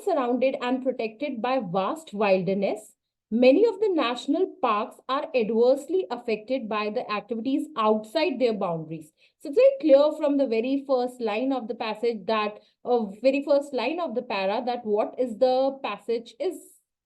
surrounded and protected by vast wilderness, many of the national parks are adversely affected by the activities outside their boundaries. So it's very clear from the very first line of the passage that, very first line of the para, that what is the passage is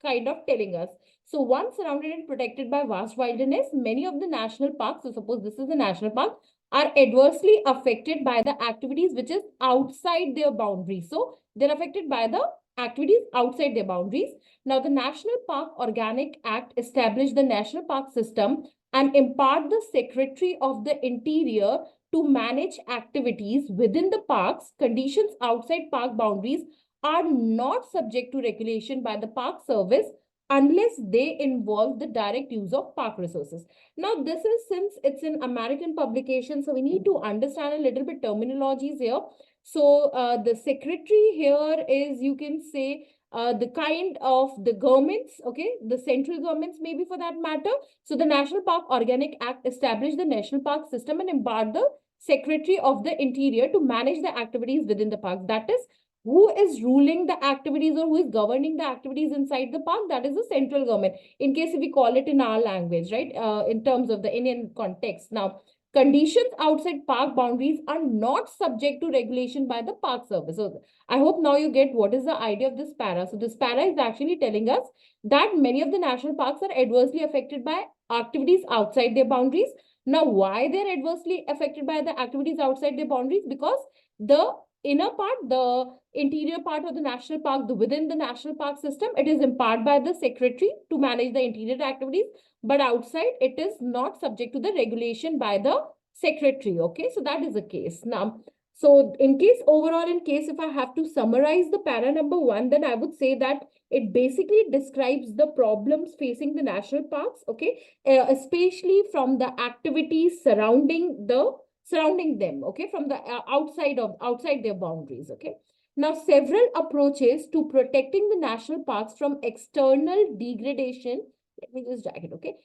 kind of telling us. So once surrounded and protected by vast wilderness, many of the national parks, so suppose this is a national park, are adversely affected by the activities which is outside their boundaries. So they're affected by the activities outside their boundaries. Now, the National Park Organic Act established the national park system and empowered the Secretary of the Interior to manage activities within the parks. Conditions outside park boundaries are not subject to regulation by the Park Service unless they involve the direct use of park resources. Now, this is, since it's an American publication, so we need to understand a little bit terminologies here. So the secretary here is, you can say, the kind of the governments, okay, the central governments maybe for that matter. So the National Park Organic Act established the national park system and empowered the Secretary of the Interior to manage the activities within the park. That is, who is ruling the activities or who is governing the activities inside the park? That is the central government, in case if we call it in our language, right? In terms of the Indian context. Now, conditions outside park boundaries are not subject to regulation by the Park Service. So I hope now you get what is the idea of this para. So this para is actually telling us that many of the national parks are adversely affected by activities outside their boundaries. Now, why they're adversely affected by the activities outside their boundaries? Because the inner part, the interior part of the national park, within the national park system, it is empowered by the secretary to manage the interior activities, but outside it is not subject to the regulation by the secretary. Okay, so that is the case. Now, so in case overall, in case if I have to summarize the para number 1, then I would say that it basically describes the problems facing the national parks, okay, especially from the activities surrounding them, okay, from the outside their boundaries, okay. Now, several approaches to protecting the national parks from external degradation. Let me just drag it, okay.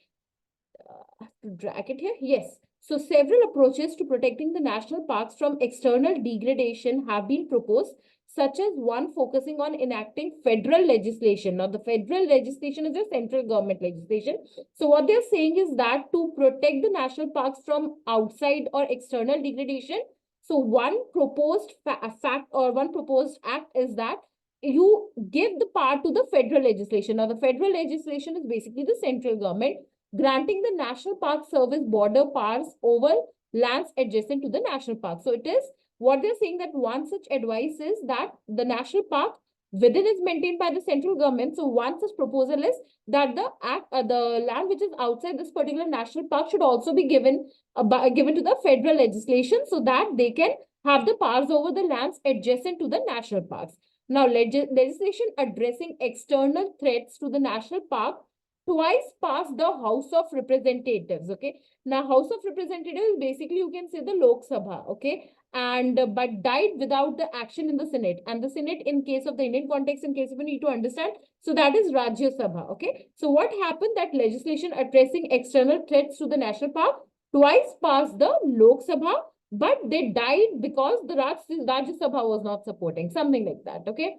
I have to drag it here. Yes. So several approaches to protecting the national parks from external degradation have been proposed, such as one focusing on enacting federal legislation. Now, the federal legislation is a central government legislation. So what they're saying is that to protect the national parks from outside or external degradation, so one proposed fact or one proposed act is that you give the power to the federal legislation. Now, the federal legislation is basically the central government granting the National Park Service border powers over lands adjacent to the national park. So it is what they're saying, that one such advice is that the national park within is maintained by the central government. So one such proposal is that the land which is outside this particular national park should also be given to the federal legislation, so that they can have the powers over the lands adjacent to the national parks. Now, legislation addressing external threats to the national park twice passed the House of Representatives. Okay. Now, House of Representatives, basically, you can say the Lok Sabha. Okay. And but died without the action in the Senate. And the Senate, in case of the Indian context, in case if you need to understand, so that is Rajya Sabha. Okay. So what happened? That legislation addressing external threats to the national park twice passed the Lok Sabha, but they died because the Rajya Sabha was not supporting, something like that. Okay.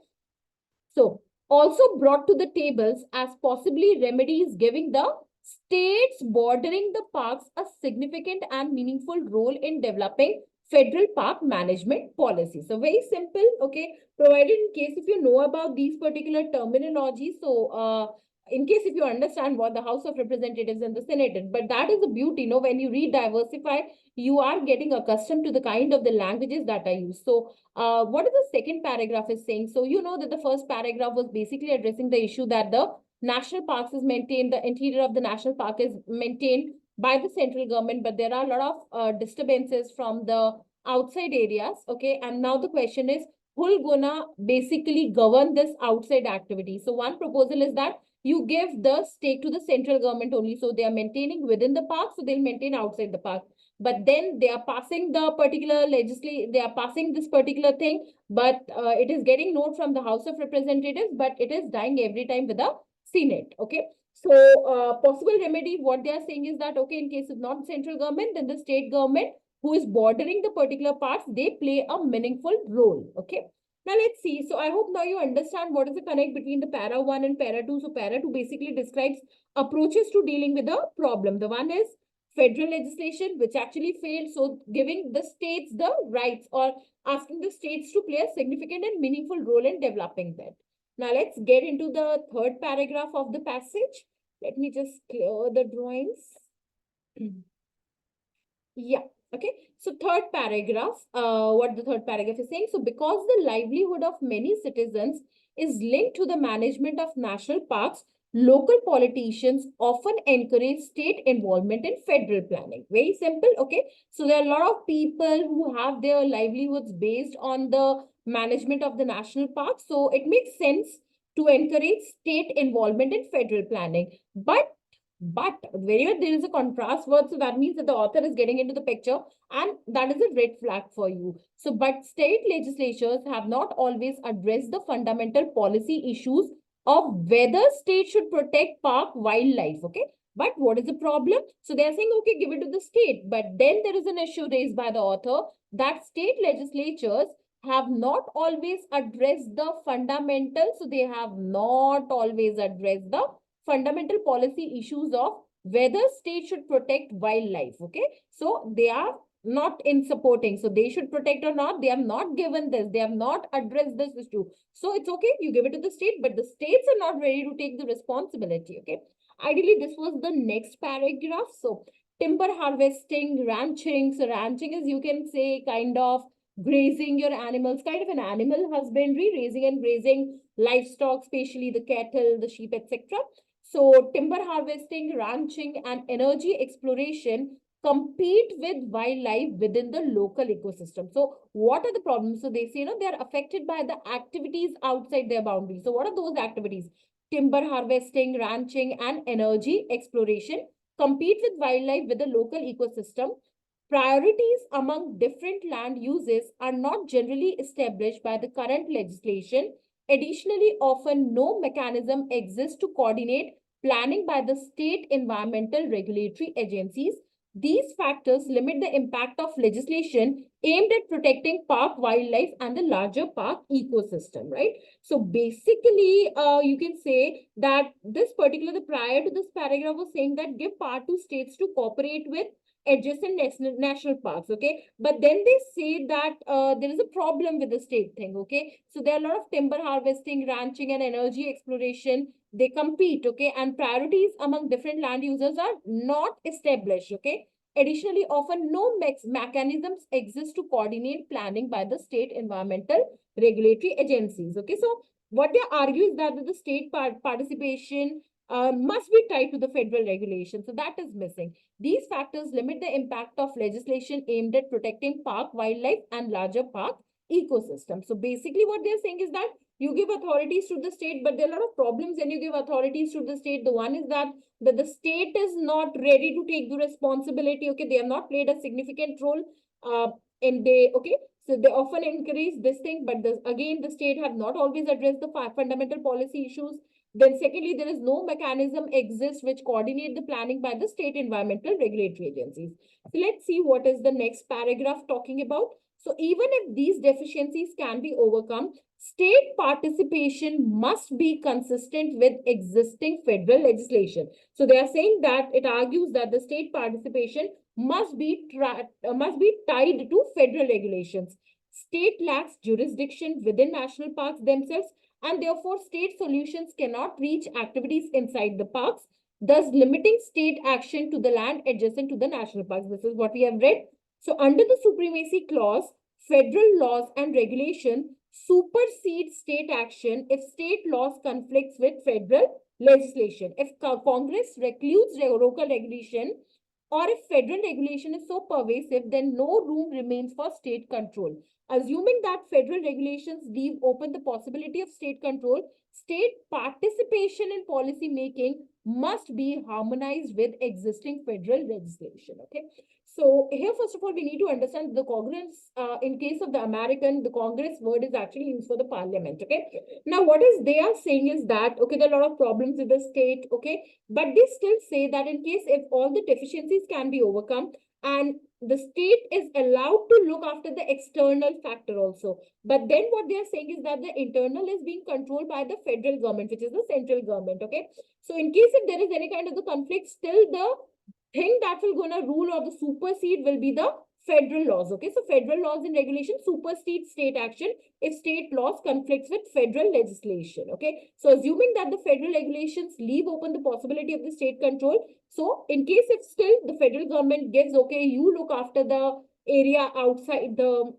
So also brought to the tables as possibly remedies giving the states bordering the parks a significant and meaningful role in developing federal park management policy. So very simple, okay, provided in case if you know about these particular terminologies. So in case if you understand what the House of Representatives and the Senate is, but that is the beauty, you know, when you read Diversify, you are getting accustomed to the kind of the languages that are used. So what is the second paragraph is saying? So you know that the first paragraph was basically addressing the issue that the national parks is maintained, the interior of the national park is maintained by the central government, but there are a lot of disturbances from the outside areas, okay? And now the question is, who's gonna basically govern this outside activity? So one proposal is that you give the stake to the central government only. So they are maintaining within the park, so they'll maintain outside the park. But then they are passing the particular they are passing this particular thing, but it is getting note from the House of Representatives, but it is dying every time with the Senate. Okay. So possible remedy, what they are saying is that, okay, in case it's not central government, then the state government who is bordering the particular parts, they play a meaningful role. Okay. Now let's see. So I hope now you understand what is the connect between the para 1 and para 2. So para 2 basically describes approaches to dealing with a problem. The one is federal legislation, which actually failed. So giving the states the rights or asking the states to play a significant and meaningful role in developing that. Now let's get into the third paragraph of the passage. Let me just clear the drawings. Yeah. Okay. So third paragraph, what the third paragraph is saying. So because the livelihood of many citizens is linked to the management of national parks, local politicians often encourage state involvement in federal planning. Very simple. Okay. So there are a lot of people who have their livelihoods based on the management of the national parks. So it makes sense to encourage state involvement in federal planning. But wherever there is a contrast word, so that means that the author is getting into the picture, and that is a red flag for you. So, but state legislatures have not always addressed the fundamental policy issues of whether states should protect park wildlife. Okay. But what is the problem? So they are saying, okay, give it to the state. But then there is an issue raised by the author that state legislatures have not always addressed the fundamentals. So they have not always addressed the fundamental policy issues of whether states should protect wildlife. Okay. So they are not in supporting. So they should protect or not. They have not given this. They have not addressed this issue. So it's okay. You give it to the state, but the states are not ready to take the responsibility. Okay. Ideally, this was the next paragraph. So timber harvesting, ranching. So ranching is, you can say, kind of grazing your animals, kind of an animal husbandry, raising and grazing livestock, especially the cattle, the sheep, etc. So timber harvesting, ranching, and energy exploration compete with wildlife within the local ecosystem. So what are the problems? So they say, they are affected by the activities outside their boundaries. So what are those activities? Timber harvesting, ranching, and energy exploration compete with wildlife with the local ecosystem. Priorities among different land uses are not generally established by the current legislation. Additionally, often no mechanism exists to coordinate planning by the state environmental regulatory agencies. These factors limit the impact of legislation aimed at protecting park wildlife and the larger park ecosystem, right? So basically, you can say that this particular, the prior to this paragraph was saying that give power to states to cooperate with adjacent national parks. Okay. But then they say that there is a problem with the state thing. Okay. So there are a lot of timber harvesting, ranching, and energy exploration. They compete. Okay. And priorities among different land users are not established. Okay. Additionally, often no mechanisms exist to coordinate planning by the state environmental regulatory agencies. Okay. So what they argue is that the state participation must be tied to the federal regulation. So that is missing. These factors limit the impact of legislation aimed at protecting park wildlife and larger park ecosystem. So basically what they're saying is that you give authorities to the state, but there are a lot of problems when you give authorities to the state. The one is that the state is not ready to take the responsibility. Okay, they have not played a significant role so they often encourage this thing, but again, the state have not always addressed the fundamental policy issues. Then secondly, there is no mechanism exists which coordinate the planning by the state environmental regulatory agencies. So let's see what is the next paragraph talking about. So even if these deficiencies can be overcome, state participation must be consistent with existing federal legislation. So they are saying that it argues that the state participation must be tied to federal regulations. State lacks jurisdiction within national parks themselves, and therefore state solutions cannot reach activities inside the parks, thus limiting state action to the land adjacent to the national parks. This is what we have read. So under the supremacy clause, federal laws and regulation supersede state action if state laws conflicts with federal legislation. If Congress recludes local regulation, or if federal regulation is so pervasive, then no room remains for state control. Assuming that federal regulations leave open the possibility of state control, state participation in policy making must be harmonized with existing federal legislation. Okay. So here, first of all, we need to understand the Congress, in case of the American, the Congress word is actually used for the parliament. Okay. Now, what is they are saying is that, okay, there are a lot of problems with the state. Okay. But they still say that in case if all the deficiencies can be overcome, and the state is allowed to look after the external factor also. But then what they are saying is that the internal is being controlled by the federal government, which is the central government. Okay. So in case if there is any kind of the conflict, still the thing that will gonna rule or the supersede will be the federal laws. Okay. So federal laws and regulations supersede state action if state laws conflicts with federal legislation. Okay. So assuming that the federal regulations leave open the possibility of the state control. So in case if still the federal government gives, okay, you look after the area outside the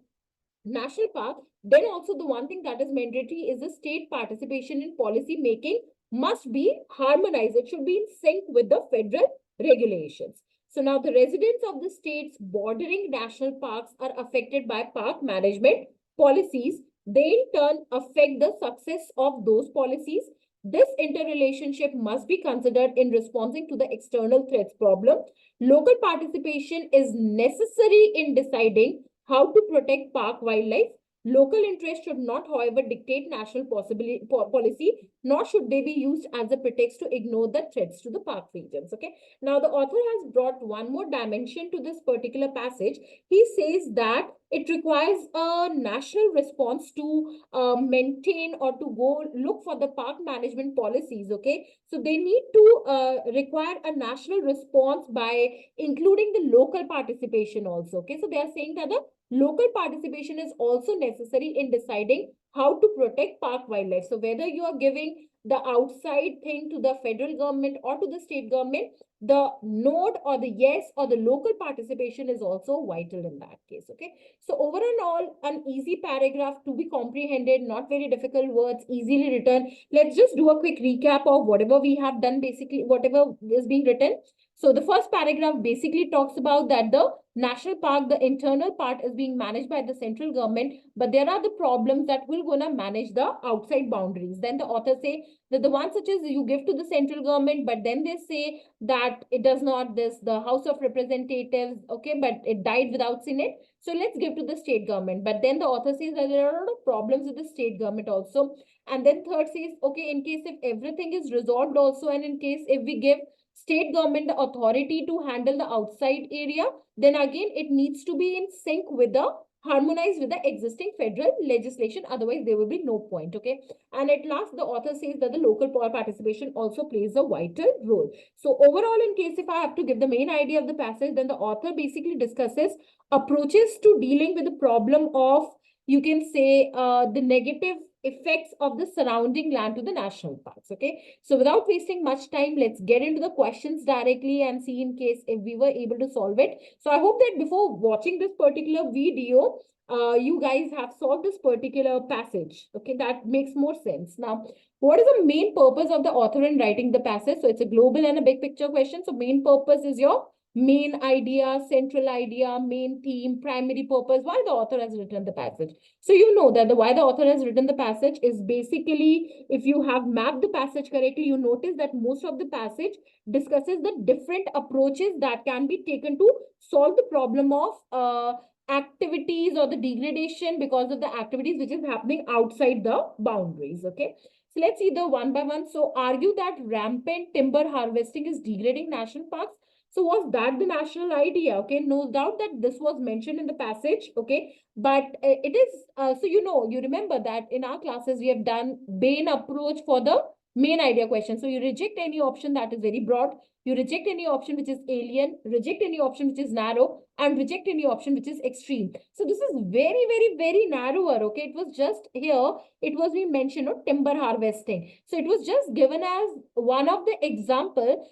national park, then also the one thing that is mandatory is the state participation in policy making must be harmonized. It should be in sync with the federal regulations. So now the residents of the states bordering national parks are affected by park management policies. They in turn affect the success of those policies. This interrelationship must be considered in responding to the external threats problem. Local participation is necessary in deciding how to protect park wildlife. Local interest should not, however, dictate national policy, nor should they be used as a pretext to ignore the threats to the park regions. Okay. Now, the author has brought one more dimension to this particular passage. He says that it requires a national response to maintain or to go look for the park management policies. Okay. So they need to require a national response by including the local participation also. Okay. So they are saying that the local participation is also necessary in deciding how to protect park wildlife. So whether you are giving the outside thing to the federal government or to the state government, the node or the yes or the local participation is also vital in that case. Okay. So overall, an easy paragraph to be comprehended, not very difficult words, easily written. Let's just do a quick recap of whatever we have done, basically, whatever is being written. So the first paragraph basically talks about that the national park, the internal part is being managed by the central government, but there are the problems that will gonna manage the outside boundaries. Then the author say that the ones such as you give to the central government, but then they say that it does not the House of Representatives, okay, but it died without Senate. So let's give to the state government. But then the author says that there are a lot of problems with the state government also. And then third says, okay, in case if everything is resolved also, and in case if we give state government the authority to handle the outside area, then again it needs to be in sync with the harmonized with the existing federal legislation. Otherwise, there will be no point. Okay. And at last, the author says that the local participation also plays a vital role. So overall, in case if I have to give the main idea of the passage, then the author basically discusses approaches to dealing with the problem of, you can say, the negative effects of the surrounding land to the national parks. Okay. So without wasting much time, let's get into the questions directly and see in case if we were able to solve it. So I hope that before watching this particular video, you guys have solved this particular passage. Okay, that makes more sense. Now, what is the main purpose of the author in writing the passage? So it's a global and a big picture question. So main purpose is your main idea, central idea, main theme, primary purpose, why the author has written the passage. So you know that the why the author has written the passage is basically, if you have mapped the passage correctly, you notice that most of the passage discusses the different approaches that can be taken to solve the problem of activities or the degradation because of the activities which is happening outside the boundaries. Okay. So let's see the one by one. So argue that rampant timber harvesting is degrading national parks. So was that the national idea? Okay, no doubt that this was mentioned in the passage. Okay, but it is, so you remember that in our classes we have done Bain approach for the main idea question. So you reject any option that is very broad, you reject any option which is alien, reject any option which is narrow, and reject any option which is extreme. So this is very, very, very narrower. Okay, it was just here, it was being mentioned of timber harvesting. So it was just given as one of the example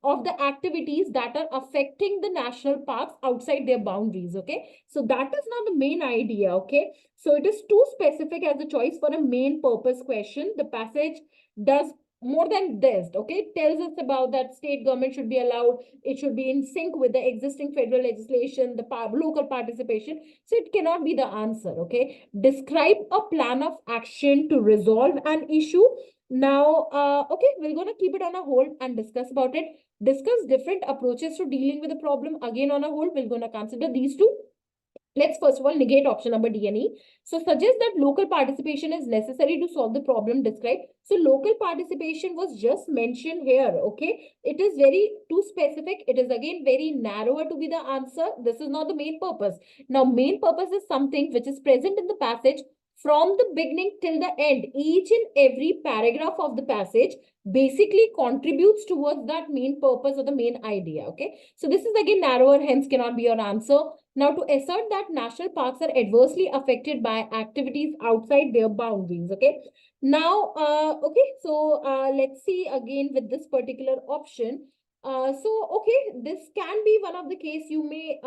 of the activities that are affecting the national parks outside their boundaries. Okay, so that is not the main idea. Okay, so it is too specific as a choice for a main purpose question. The passage does more than this. Okay, it tells us about that state government should be allowed, it should be in sync with the existing federal legislation, the local participation. So it cannot be the answer. Okay, describe a plan of action to resolve an issue. Now, okay, we're going to keep it on a hold and discuss about it. Discuss different approaches to dealing with the problem. Again, on a hold, we're going to consider these two. Let's first of all negate option number D and E. So suggest that local participation is necessary to solve the problem described. So local participation was just mentioned here, okay? It is very too specific. It is again very narrower to be the answer. This is not the main purpose. Now, main purpose is something which is present in the passage from the beginning till the end. Each and every paragraph of the passage basically contributes towards that main purpose or the main idea, okay? So this is again narrower, hence cannot be your answer. Now, to assert that national parks are adversely affected by activities outside their boundaries, okay? Now, let's see again with this particular option. This can be one of the case you may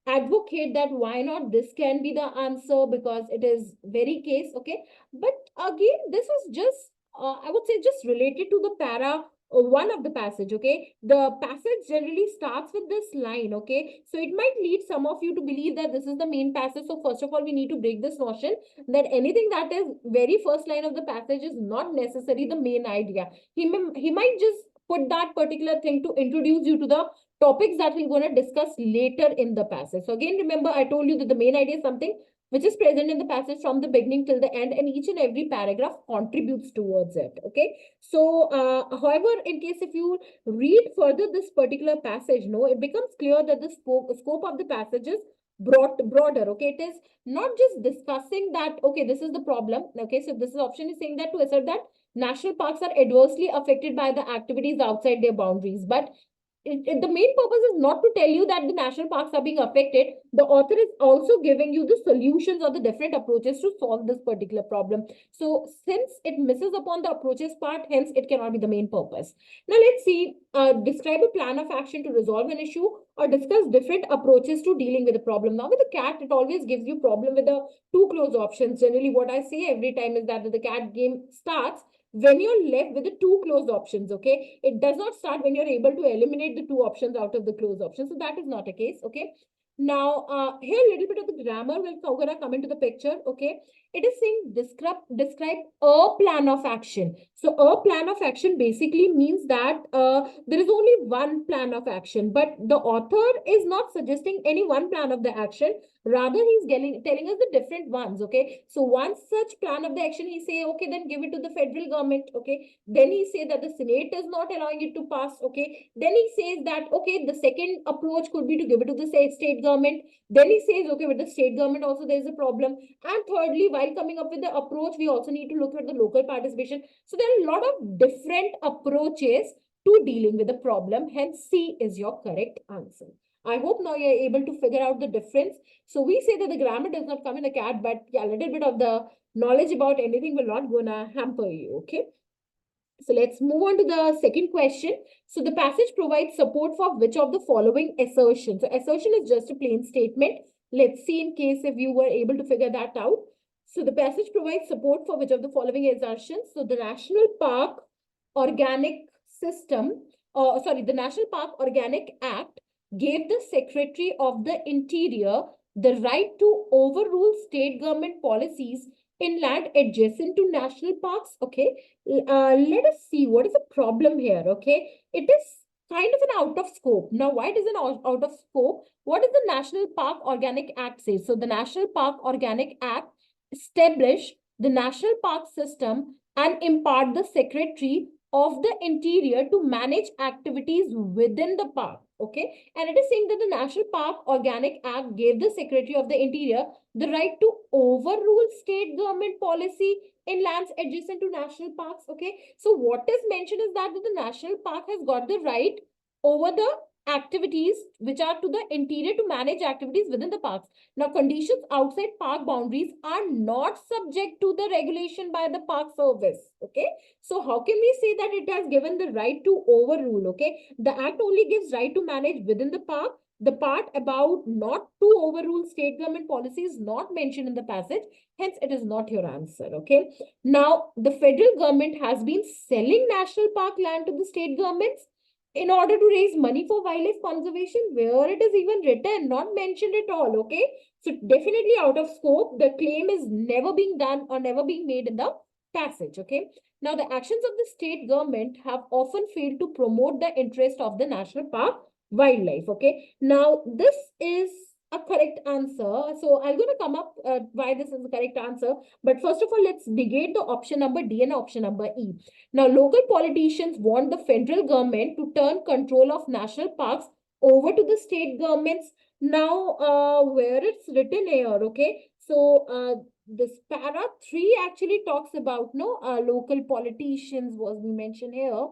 advocate that why not this can be the answer because it is very case, okay? But again, this is just, I would say just related to the para one of the passage, okay? The passage generally starts with this line, okay? So it might lead some of you to believe that this is the main passage. So first of all, we need to break this notion that anything that is very first line of the passage is not necessarily the main idea. He might just put that particular thing to introduce you to the topics that we're going to discuss later in the passage. So again, remember, I told you that the main idea is something which is present in the passage from the beginning till the end, and each and every paragraph contributes towards it, okay? So, however, in case if you read further this particular passage, no, it becomes clear that the scope of the passage is broader, okay? It is not just discussing that, okay, this is the problem, okay? So this option is saying that to assert that national parks are adversely affected by the activities outside their boundaries, but the main purpose is not to tell you that the national parks are being affected. The author is also giving you the solutions or the different approaches to solve this particular problem. So since it misses upon the approaches part, hence it cannot be the main purpose. Now let's see, describe a plan of action to resolve an issue or discuss different approaches to dealing with the problem. Now with the cat, it always gives you problem with the two close options. Generally, what I say every time is that the cat game starts when you're left with the two closed options, okay? It does not start when you're able to eliminate the two options out of the closed options. So that is not a case, okay? Now, here a little bit of the grammar will come into the picture, okay? It is saying describe a plan of action. So a plan of action basically means that there is only one plan of action, but the author is not suggesting any one plan of the action. Rather, he's telling us the different ones, okay? So one such plan of the action, he say, okay, then give it to the federal government, okay? Then he say that the Senate is not allowing it to pass, okay? Then he says that, okay, the second approach could be to give it to the state government. Then he says, okay, with the state government also there is a problem. And thirdly, while coming up with the approach, we also need to look at the local participation. So there are a lot of different approaches to dealing with the problem. Hence, C is your correct answer. I hope now you're able to figure out the difference. So we say that the grammar does not come in a cat, but yeah, a little bit of the knowledge about anything will not gonna hamper you, okay? So let's move on to the second question. So the passage provides support for which of the following assertions? So assertion is just a plain statement. Let's see in case if you were able to figure that out. So the passage provides support for which of the following assertions? So the National Park Organic System, the National Park Organic Act gave the Secretary of the Interior the right to overrule state government policies in land adjacent to national parks, okay? Let us see what is the problem here, okay? It is kind of an out of scope. Now, why it is an out of scope? What does the National Park Organic Act say? So the National Park Organic Act establish the national park system and impart the Secretary of the Interior to manage activities within the park, okay? And it is saying that the National Park Organic Act gave the Secretary of the Interior the right to overrule state government policy in lands adjacent to national parks, okay? So what is mentioned is that the national park has got the right over the activities which are to the interior to manage activities within the parks. Now, conditions outside park boundaries are not subject to the regulation by the park service, okay? So how can we say that it has given the right to overrule, okay? The act only gives right to manage within the park. The part about not to overrule state government policy is not mentioned in the passage. Hence, it is not your answer, okay? Now, the federal government has been selling national park land to the state governments in order to raise money for wildlife conservation, where it is even written, not mentioned at all, okay? So definitely out of scope, the claim is never being done or never being made in the passage, okay? Now, the actions of the state government have often failed to promote the interest of the national park wildlife, okay? Now, this is a correct answer. So I'm going to come up why this is the correct answer. But first of all, let's negate the option number D and option number E. Now, local politicians want the federal government to turn control of national parks over to the state governments. Now, where it's written here, okay? So, this para 3 actually talks about no local politicians was mentioned here.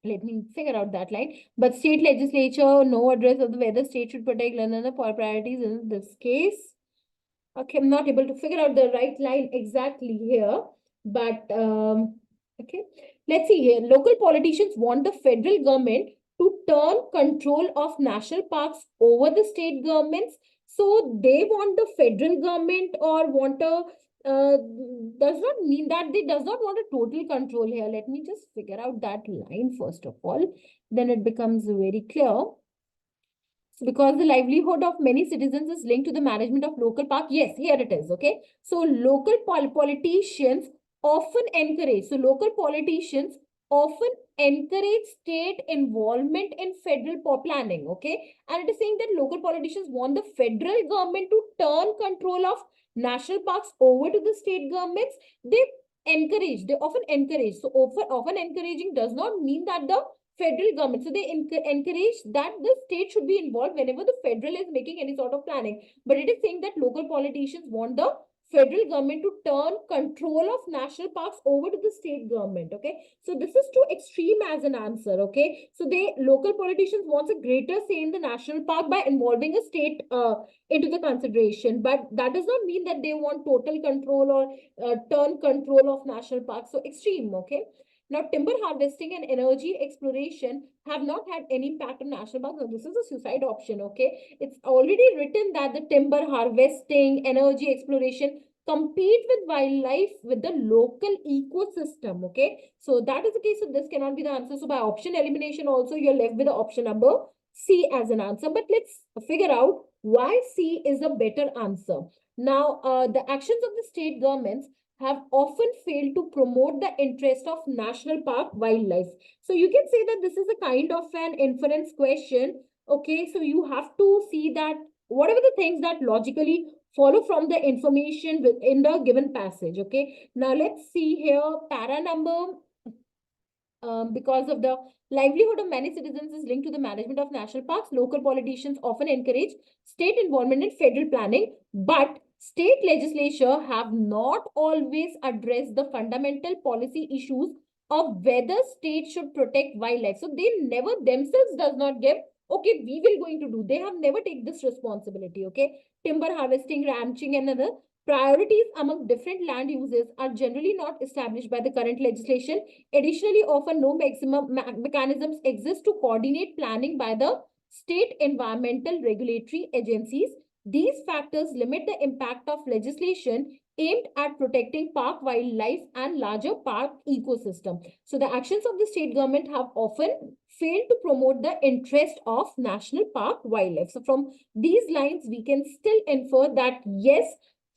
Let me figure out that line. But state legislature, no address of the whether state should protect the priorities in this case. Okay, I'm not able to figure out the right line exactly here. But okay, let's see here. Local politicians want the federal government to turn control of national parks over the state governments. So they want the federal government or want a does not mean that they does not want a total control here. Let me just figure out that line first of all. Then it becomes very clear. So because the livelihood of many citizens is linked to the management of local park. Yes, here it is. Okay. So local politicians often encourage. So local politicians often encourage state involvement in federal planning. Okay. And it is saying that local politicians want the federal government to turn control of national parks over to the state governments. They often encourage. So often encouraging does not mean that the federal government. So they encourage that the state should be involved whenever the federal is making any sort of planning. But it is saying that local politicians want the federal government to turn control of national parks over to the state government. Okay. So this is too extreme as an answer. Okay. So local politicians wants a greater say in the national park by involving a state into the consideration. But that does not mean that they want total control or turn control of national parks. So extreme. Okay. Now, timber harvesting and energy exploration have not had any impact on national parks. Now, this is a suicide option, okay? It's already written that the timber harvesting, energy exploration compete with wildlife with the local ecosystem, okay? So that is the case. So this cannot be the answer. So by option elimination also, you're left with the option number C as an answer. But let's figure out why C is a better answer. Now, the actions of the state governments have often failed to promote the interest of national park wildlife. So you can say that this is a kind of an inference question. Okay, so you have to see that whatever the things that logically follow from the information within the given passage. Okay, now let's see here para number. Because of the livelihood of many citizens is linked to the management of national parks, local politicians often encourage state involvement in federal planning, but state legislature have not always addressed the fundamental policy issues of whether states should protect wildlife. So they never themselves does not give, okay, we will going to do. They have never take this responsibility, okay? Timber harvesting, ranching and other priorities among different land uses are generally not established by the current legislation. Additionally, often no maximum mechanisms exist to coordinate planning by the state environmental regulatory agencies. These factors limit the impact of legislation aimed at protecting park wildlife and larger park ecosystem. So the actions of the state government have often failed to promote the interest of national park wildlife. So from these lines, we can still infer that yes,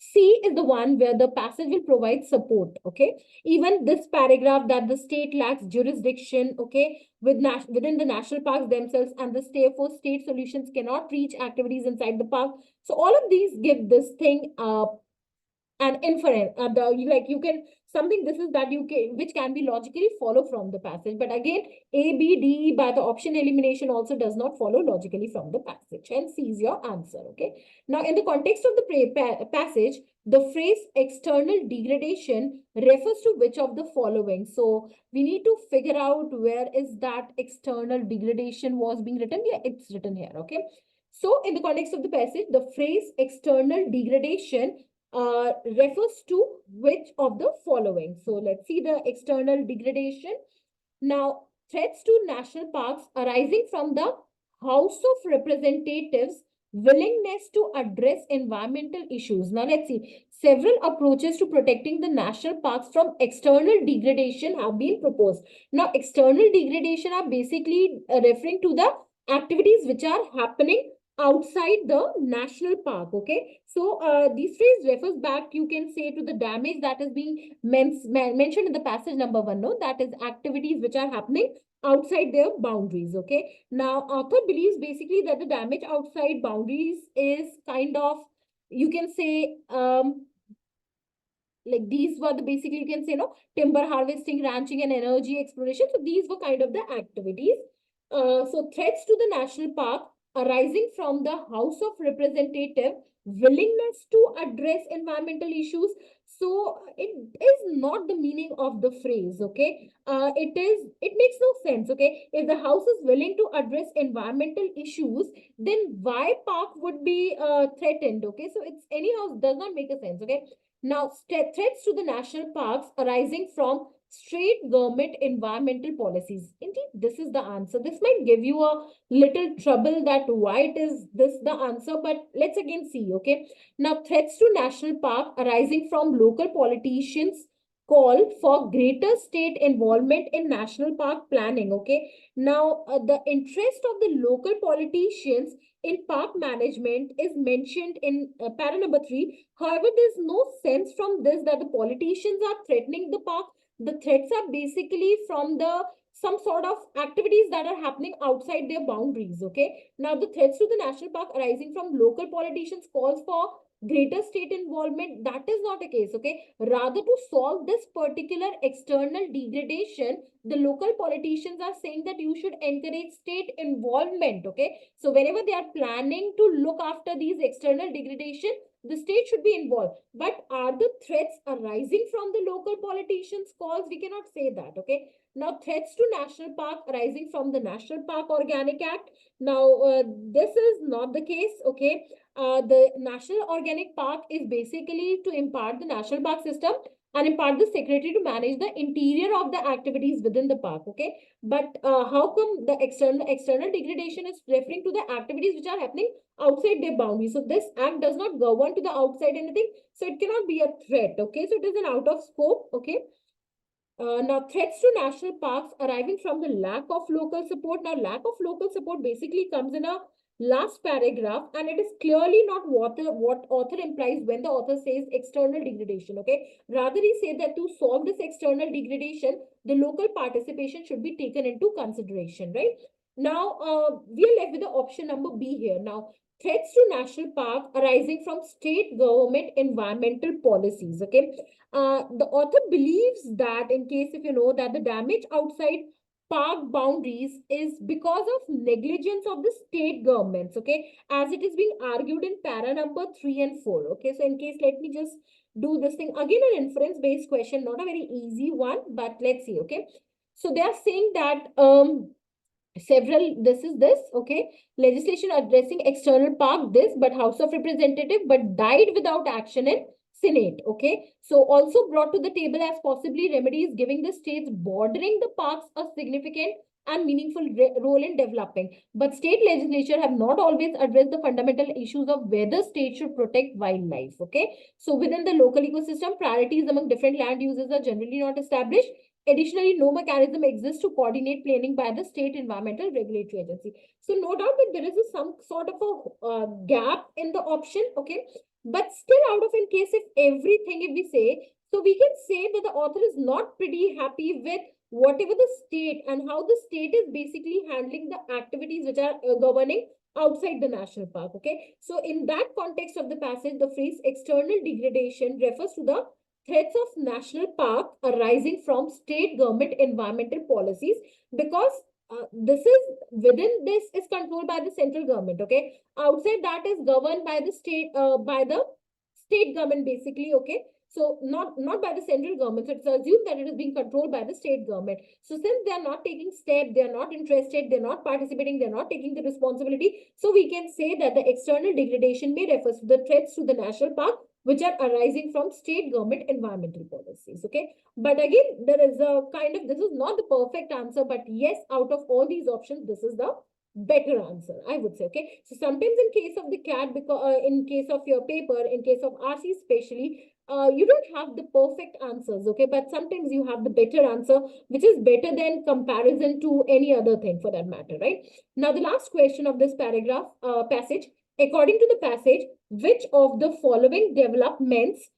C is the one where the passage will provide support, okay? Even this paragraph that the state lacks jurisdiction, okay, within the national parks themselves and the therefore state solutions cannot reach activities inside the park. So all of these give this thing an inference, like you can something this is that you can which can be logically follow from the passage. But again, A, B, D, E by the option elimination also does not follow logically from the passage. Hence, C is your answer. Okay. Now, in the context of the passage, the phrase external degradation refers to which of the following? So we need to figure out where is that external degradation was being written. Yeah, it's written here. Okay. So in the context of the passage, the phrase external degradation refers to which of the following? So let's see the external degradation. Now, threats to national parks arising from the House of Representatives' willingness to address environmental issues. Now, let's see. Several approaches to protecting the national parks from external degradation have been proposed. Now, external degradation are basically referring to the activities which are happening outside the national park. Okay, so this phrase refers back, you can say, to the damage that is being mentioned in the passage number 1. No, that is activities which are happening outside their boundaries. Okay, now author believes basically that the damage outside boundaries is kind of, you can say, like these were the, basically you can say, no, timber harvesting, ranching, and energy exploration. So these were kind of the activities. So threats to the national park arising from the House of Representative willingness to address environmental issues. So it is not the meaning of the phrase. Okay, it makes no sense. Okay, if the house is willing to address environmental issues, then why park would be threatened? Okay, so it's anyhow does not make a sense. Okay, now, threats to the national parks arising from state government environmental policies. Indeed, this is the answer. This might give you a little trouble that why it is this the answer, but let's again see, okay? Now, threats to national park arising from local politicians call for greater state involvement in national park planning, okay? Now, the interest of the local politicians in park management is mentioned in para number 3. However, there's no sense from this that the politicians are threatening the park. The threats are basically from the some sort of activities that are happening outside their boundaries. Okay. Now, the threats to the national park arising from local politicians calls for greater state involvement. That is not a case. Okay. Rather, to solve this particular external degradation, the local politicians are saying that you should encourage state involvement. Okay. So whenever they are planning to look after these external degradation, the state should be involved. But are the threats arising from the local politicians' calls? We cannot say that. Okay. Now, threats to national park arising from the National Park Organic Act. Now, this is not the case. Okay. The National Organic Park is basically to impart the national park system and impart the secretary to manage the interior of the activities within the park. Okay. But how come the external degradation is referring to the activities which are happening outside their boundaries? So this act does not govern to the outside anything. So it cannot be a threat. Okay. So it is an out of scope. Okay. Now, threats to national parks arising from the lack of local support. Now, lack of local support basically comes in a last paragraph, and it is clearly not what author implies when the author says external degradation. Okay, rather he said that to solve this external degradation, the local participation should be taken into consideration. Right now, we are left with the option number B here. Now, threats to national park arising from state government environmental policies. Okay, the author believes that, in case if you know, that the damage outside park boundaries is because of negligence of the state governments. Okay, as it is being argued in para number 3 and 4. Okay, so in case, let me just do this thing again, an inference based question, not a very easy one, but let's see. Okay, so they are saying that this is this, okay, legislation addressing external park this, but House of Representative but died without action in Senate. Okay, so also brought to the table as possibly remedies giving the states bordering the parks a significant and meaningful role in developing, but state legislature have not always addressed the fundamental issues of whether states should protect wildlife. Okay, so within the local ecosystem, priorities among different land uses are generally not established. Additionally, no mechanism exists to coordinate planning by the state environmental regulatory agency. So no doubt that there is some sort of a gap in the option. Okay, but still, out of in case if everything, if we say, so we can say that the author is not pretty happy with whatever the state and how the state is basically handling the activities which are governing outside the national park. Okay, so in that context of the passage, the phrase external degradation refers to the threats of national park arising from state government environmental policies, because this is within this is controlled by the central government. Okay, outside that is governed by the state government basically. Okay, so not by the central government. So it's assumed that it is being controlled by the state government. So since they are not taking steps, they are not interested, they're not participating, they're not taking the responsibility, so we can say that the external degradation may refer to the threats to the national park which are arising from state government environmental policies. Okay, but again, there is a kind of, this is not the perfect answer, but yes, out of all these options, this is the better answer, I would say. Okay, so sometimes in case of the cat, because in case of your paper, in case of RC especially, you don't have the perfect answers. Okay, but sometimes you have the better answer, which is better than comparison to any other thing for that matter, right? Now the last question of this paragraph passage, according to the passage, which of the following developments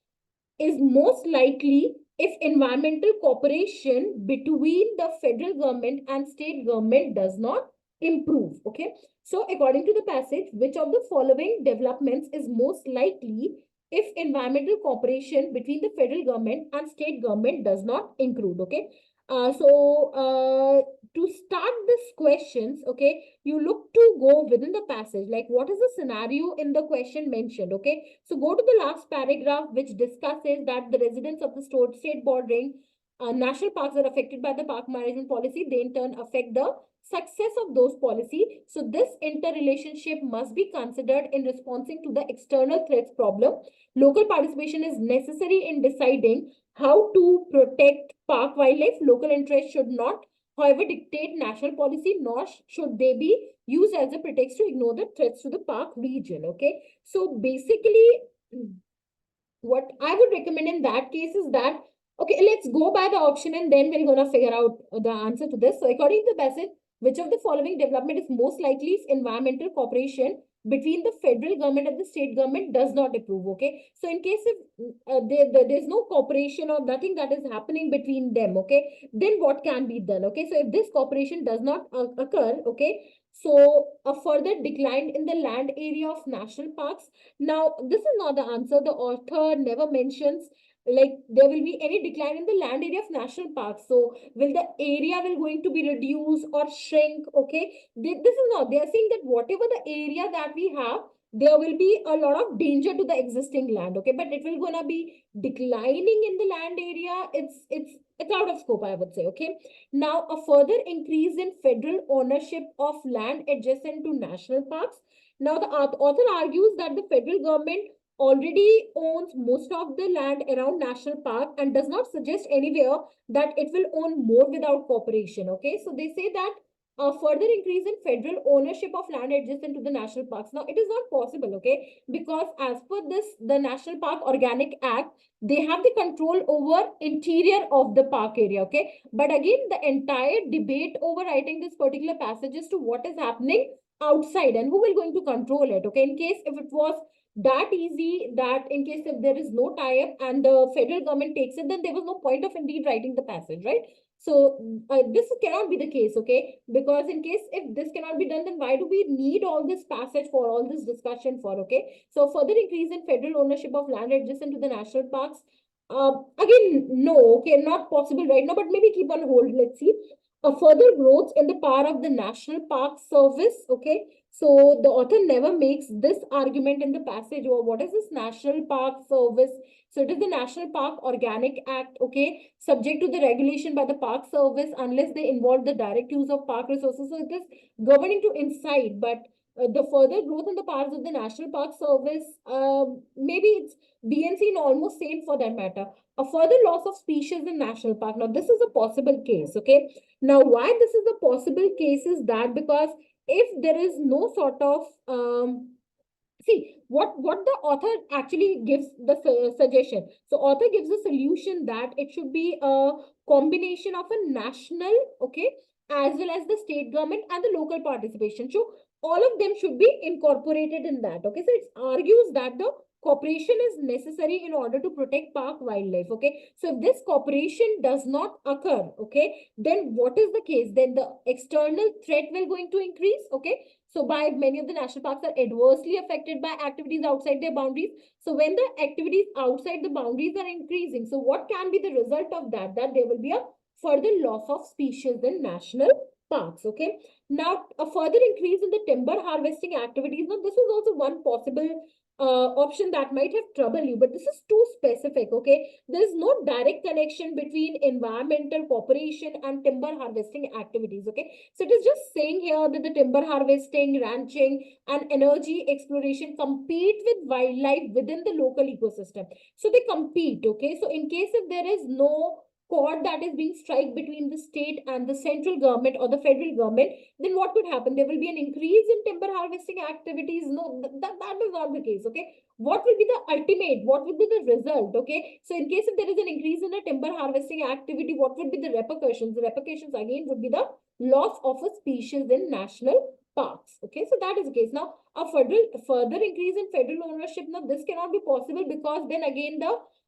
is most likely if environmental cooperation between the federal government and state government does not improve? Okay, so according to the passage, which of the following developments is most likely if environmental cooperation between the federal government and state government does not improve? Okay, to start this questions, okay, you look to go within the passage, like what is the scenario in the question mentioned? Okay, so go to the last paragraph, which discusses that the residents of the state bordering national parks are affected by the park management policy. They in turn affect the success of those policy. So this interrelationship must be considered in responding to the external threats problem. Local participation is necessary in deciding how to protect park wildlife. Local interests should not, however, dictate national policy, nor should they be used as a pretext to ignore the threats to the park region. Okay, so basically, what I would recommend in that case is that, okay, let's go by the option and then we're gonna figure out the answer to this. So according to the passage, which of the following development is most likely if environmental cooperation between the federal government and the state government does not approve? Okay, so in case if there's no cooperation or nothing that is happening between them, okay, then what can be done? Okay, so if this cooperation does not occur, okay, so a further decline in the land area of national parks. Now, this is not the answer. The author never mentions like there will be any decline in the land area of national parks. So, will the area will going to be reduced or shrink? Okay, this is not. They are saying that whatever the area that we have, there will be a lot of danger to the existing land. Okay, but it will gonna be declining in the land area. It's out of scope, I would say. Okay, now a further increase in federal ownership of land adjacent to national parks. Now, the author argues that the federal government already owns most of the land around national park and does not suggest anywhere that it will own more without cooperation. Okay, so they say that a further increase in federal ownership of land adjacent to the national parks. Now, it is not possible, okay, because as per this, the National Park Organic Act, they have the control over interior of the park area, okay. But again, the entire debate over writing this particular passage is to what is happening outside and who will going to control it. Okay, in case if it was that easy, that in case if there is no tie-up and the federal government takes it, then there was no point of indeed writing the passage, right? So this cannot be the case, okay? Because in case if this cannot be done, then why do we need all this passage for, all this discussion for? Okay, so further increase in federal ownership of land adjacent to the national parks. Again, no, okay, not possible right now, but maybe keep on hold. Let's see. A further growth in the power of the National Park Service. Okay, so the author never makes this argument in the passage. Or what is this National Park Service? So it is the National Park Organic Act, okay, subject to the regulation by the Park Service unless they involve the direct use of park resources. So it is governing to inside, but the further growth in the powers of the National Park Service, maybe it's BNC in almost same for that matter. A further loss of species in national park. Now, this is a possible case, okay? Now, why this is a possible case is that because if there is no sort of see what the author actually gives the suggestion. So author gives a solution that it should be a combination of a national, okay, as well as the state government and the local participation. So all of them should be incorporated in that. Okay, so it argues that the cooperation is necessary in order to protect park wildlife. Okay, so if this cooperation does not occur, okay, then what is the case? Then the external threat will going to increase. Okay, so by many of the national parks are adversely affected by activities outside their boundaries. So when the activities outside the boundaries are increasing, so what can be the result of that? That there will be a further loss of species in national parks. Okay, now a further increase in the timber harvesting activities. Now this is also one possible option that might have trouble you, but this is too specific. Okay, there is no direct connection between environmental cooperation and timber harvesting activities. Okay, so it is just saying here that the timber harvesting, ranching, and energy exploration compete with wildlife within the local ecosystem. So they compete. Okay, so in case if there is no chord that is being struck between the state and the central government or the federal government, then what could happen? There will be an increase in timber harvesting activities. No, that is not the case. Okay. What will be the ultimate? What will be the result? Okay. So in case if there is an increase in a timber harvesting activity, what would be the repercussions? The repercussions again would be the loss of a species in national parks. Okay. So that is the case. Now, a further increase in federal ownership. Now, this cannot be possible because then again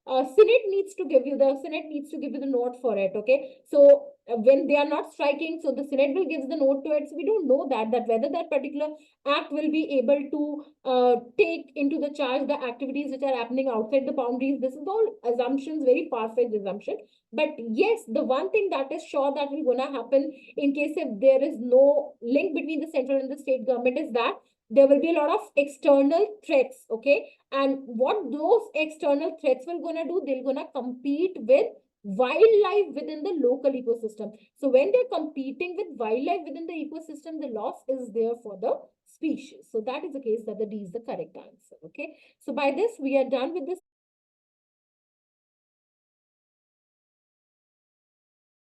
Senate needs to give you the note for it. Okay. So when they are not striking, so the Senate will give the note to it. So we don't know that whether that particular act will be able to take into the charge the activities which are happening outside the boundaries. This is all assumptions, very far-fetched assumption. But yes, the one thing that is sure that will gonna happen in case if there is no link between the central and the state government is that there will be a lot of external threats. Okay. And what those external threats will gonna do, they're gonna compete with wildlife within the local ecosystem. So when they're competing with wildlife within the ecosystem, the loss is there for the species. So that is the case that the D is the correct answer. Okay. So by this, we are done with this.